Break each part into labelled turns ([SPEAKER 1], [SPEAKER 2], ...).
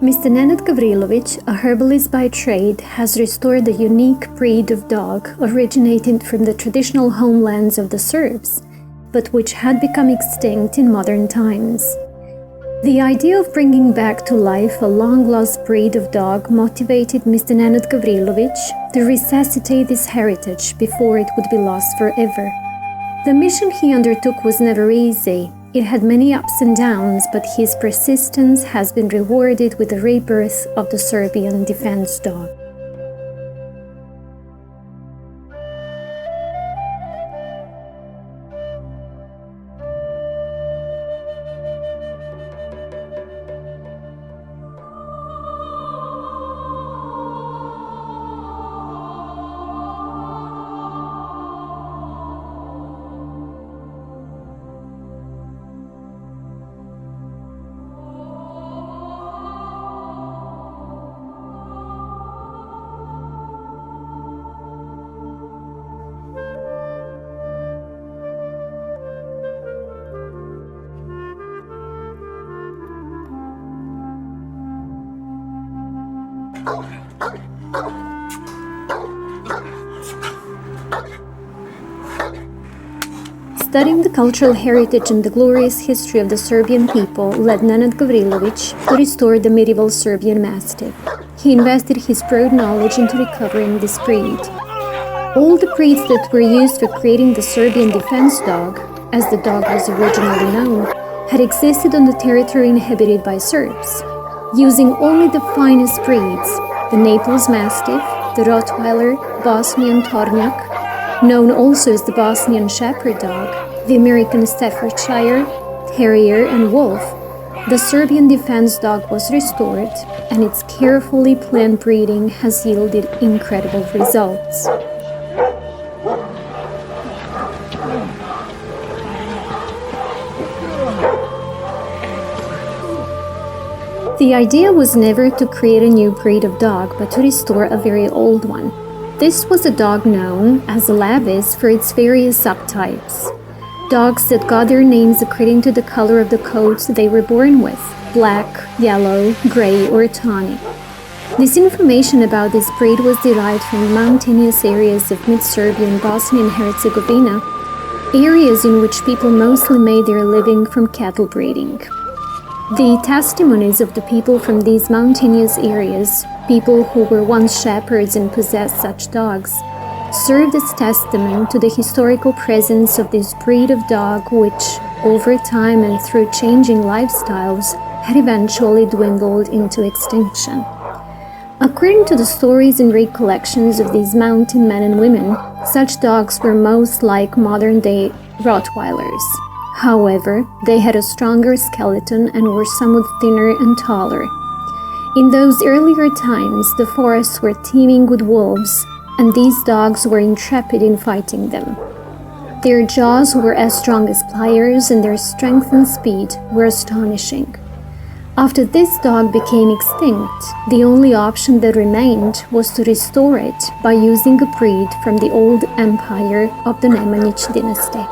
[SPEAKER 1] Mr. Nenad Gavrilović, a herbalist by trade, has restored a unique breed of dog originating from the traditional homelands of the Serbs, but which had become extinct in modern times. The idea of bringing back to life a long-lost breed of dog motivated Mr. Nenad Gavrilović to resuscitate this heritage before it would be lost forever. The mission he undertook was never easy. It had many ups and downs, but his persistence has been rewarded with the rebirth of the Serbian defense dog. Studying the cultural heritage and the glorious history of the Serbian people led Nenad Gavrilović to restore the medieval Serbian Mastiff. He invested his broad knowledge into recovering this breed. All the breeds that were used for creating the Serbian defense dog, as the dog was originally known, had existed on the territory inhabited by Serbs. Using only the finest breeds, the Naples Mastiff, the Rottweiler, Bosnian Tornjak, known also as the Bosnian Shepherd dog, the American Staffordshire Terrier and Wolf, the Serbian defense dog was restored, and its carefully planned breeding has yielded incredible results. The idea was never to create a new breed of dog, but to restore a very old one. This was a dog known as a Lavis for its various subtypes. Dogs that got their names according to the color of the coat they were born with, black, yellow, gray, or tawny. This information about this breed was derived from the mountainous areas of mid-Serbia and Bosnia and Herzegovina, areas in which people mostly made their living from cattle breeding. The testimonies of the people from these mountainous areas, people who were once shepherds and possessed such dogs, served as testament to the historical presence of this breed of dog which, over time and through changing lifestyles, had eventually dwindled into extinction. According to the stories and recollections of these mountain men and women, such dogs were most like modern-day Rottweilers. However, they had a stronger skeleton and were somewhat thinner and taller. In those earlier times, the forests were teeming with wolves, and these dogs were intrepid in fighting them. Their jaws were as strong as pliers, and their strength and speed were astonishing. After this dog became extinct, the only option that remained was to restore it by using a breed from the old empire of the Nemanjić dynasty.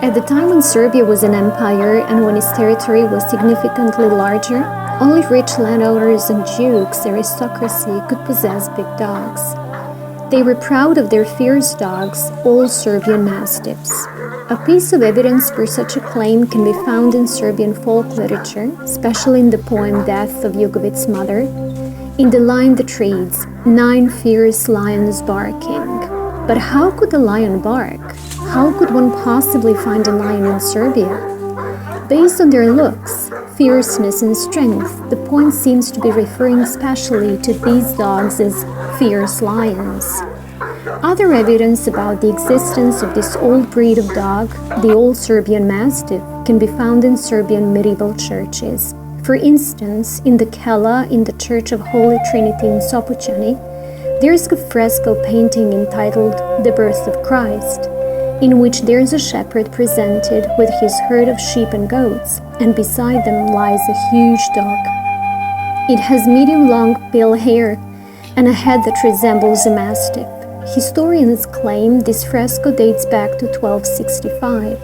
[SPEAKER 1] At the time when Serbia was an empire and when its territory was significantly larger, only rich landowners and dukes, aristocracy, could possess big dogs. They were proud of their fierce dogs, all Serbian Mastiffs. A piece of evidence for such a claim can be found in Serbian folk literature, especially in the poem Death of Jugovic's Mother, in the line that reads, 9 fierce lions barking. But how could a lion bark? How could one possibly find a lion in Serbia? Based on their looks, fierceness and strength, the poem seems to be referring especially to these dogs as fierce lions. Other evidence about the existence of this old breed of dog, the old Serbian Mastiff, can be found in Serbian medieval churches. For instance, in the Kella in the Church of Holy Trinity in Sopoćani, there is a fresco painting entitled The Birth of Christ, in which there is a shepherd presented with his herd of sheep and goats, and beside them lies a huge dog. It has medium-long pale hair and a head that resembles a mastiff. Historians claim this fresco dates back to 1265.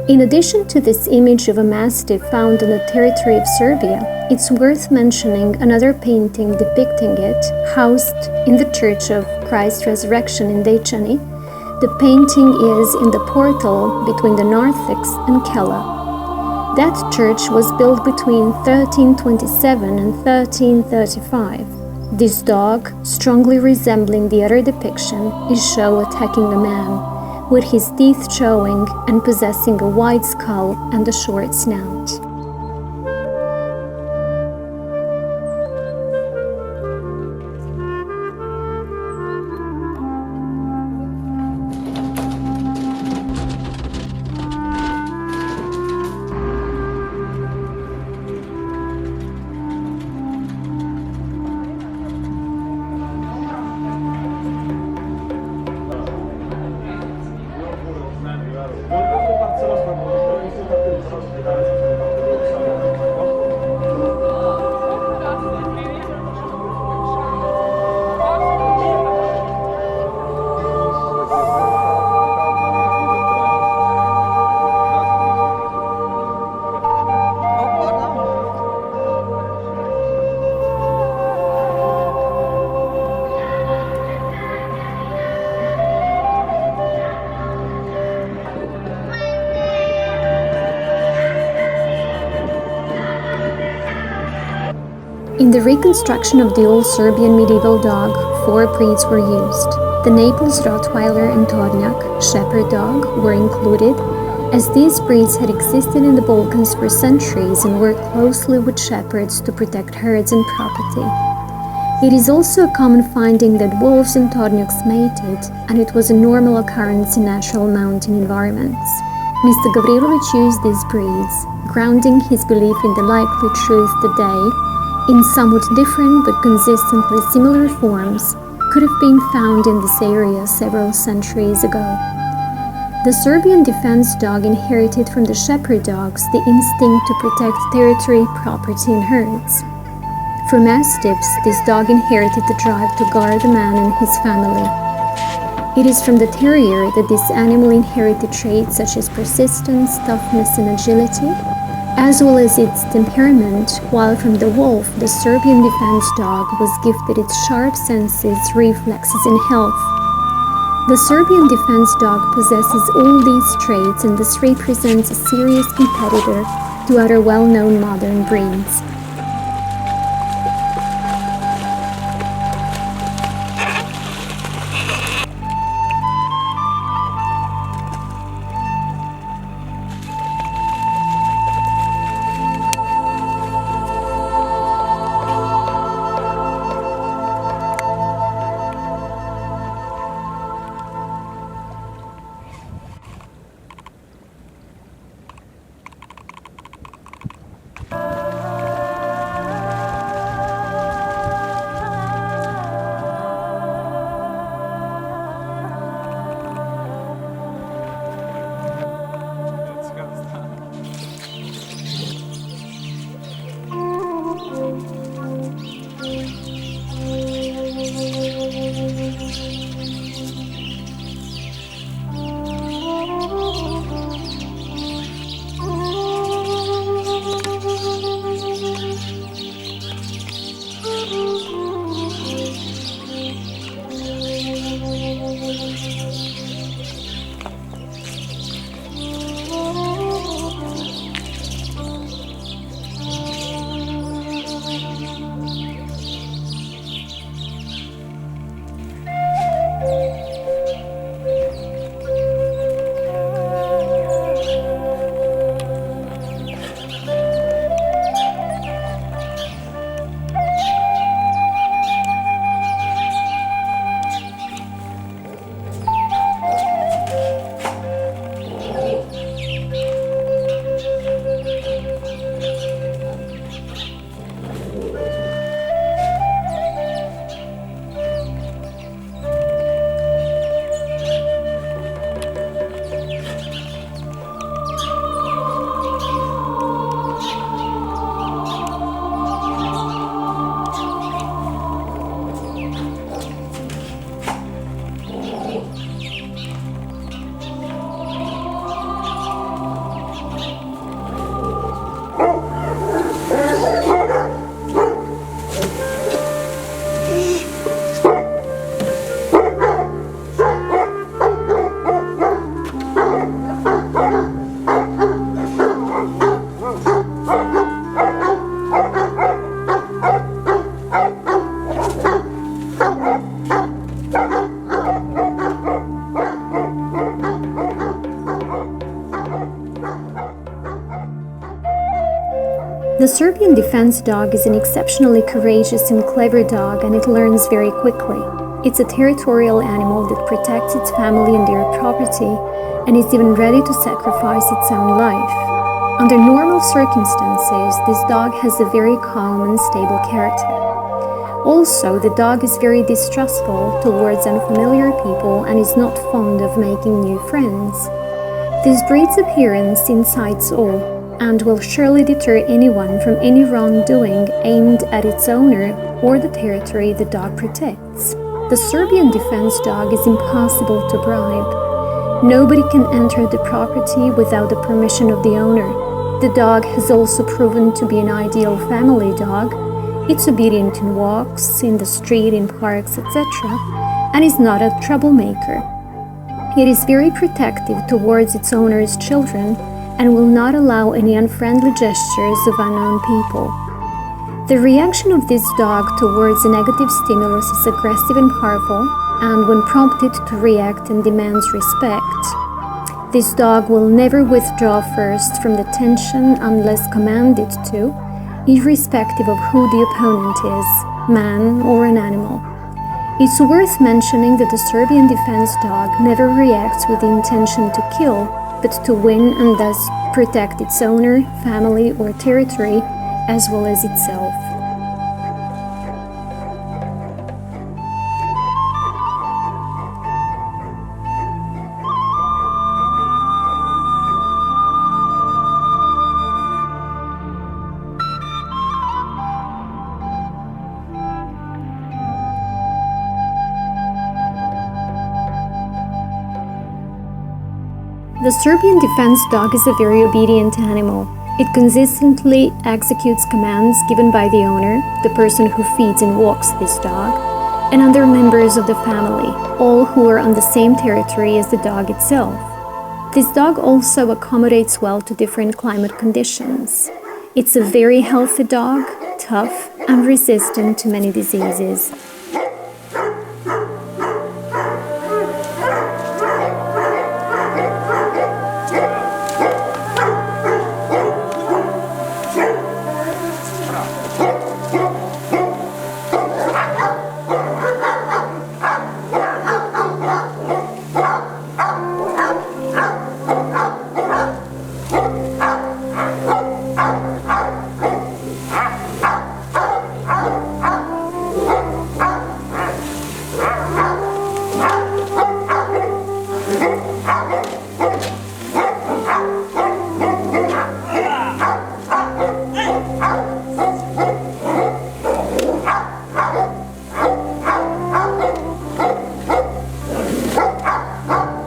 [SPEAKER 1] In addition to this image of a mastiff found on the territory of Serbia, it's worth mentioning another painting depicting it, housed in the Church of Christ's Resurrection in Dečani. The painting is in the portal between the narthex and cella. That church was built between 1327 and 1335. This dog, strongly resembling the other depiction, is shown attacking the man, with his teeth showing and possessing a wide skull and a short snout. In the reconstruction of the old Serbian medieval dog, 4 breeds were used. The Naples Rottweiler and Tornjak, shepherd dog, were included, as these breeds had existed in the Balkans for centuries and worked closely with shepherds to protect herds and property. It is also a common finding that wolves and Tornjaks mated, and it was a normal occurrence in natural mountain environments. Mr. Gavrilović used these breeds, grounding his belief in the likely truth that they, in somewhat different but consistently similar forms, could have been found in this area several centuries ago. The Serbian defense dog inherited from the shepherd dogs the instinct to protect territory, property, and herds. For mastiffs, this dog inherited the drive to guard the man and his family. It is from the terrier that this animal inherited traits such as persistence, toughness, and agility, as well as its temperament, while from the wolf, the Serbian defense dog was gifted its sharp senses, reflexes, and health. The Serbian defense dog possesses all these traits and thus represents a serious competitor to other well-known modern breeds. The Serbian defense dog is an exceptionally courageous and clever dog, and it learns very quickly. It's a territorial animal that protects its family and their property, and is even ready to sacrifice its own life. Under normal circumstances, this dog has a very calm and stable character. Also, the dog is very distrustful towards unfamiliar people and is not fond of making new friends. This breed's appearance incites awe and will surely deter anyone from any wrongdoing aimed at its owner or the territory the dog protects. The Serbian defense dog is impossible to bribe. Nobody can enter the property without the permission of the owner. The dog has also proven to be an ideal family dog. It's obedient in walks, in the street, in parks, etc., and is not a troublemaker. It is very protective towards its owner's children and will not allow any unfriendly gestures of unknown people. The reaction of this dog towards a negative stimulus is aggressive and powerful, and when prompted to react and demands respect. This dog will never withdraw first from the tension unless commanded to, irrespective of who the opponent is, man or an animal. It's worth mentioning that the Serbian defense dog never reacts with the intention to kill, but to win and thus protect its owner, family, or territory, as well as itself. The Serbian defense dog is a very obedient animal. It consistently executes commands given by the owner, the person who feeds and walks this dog, and other members of the family, all who are on the same territory as the dog itself. This dog also accommodates well to different climate conditions. It's a very healthy dog, tough, and resistant to many diseases.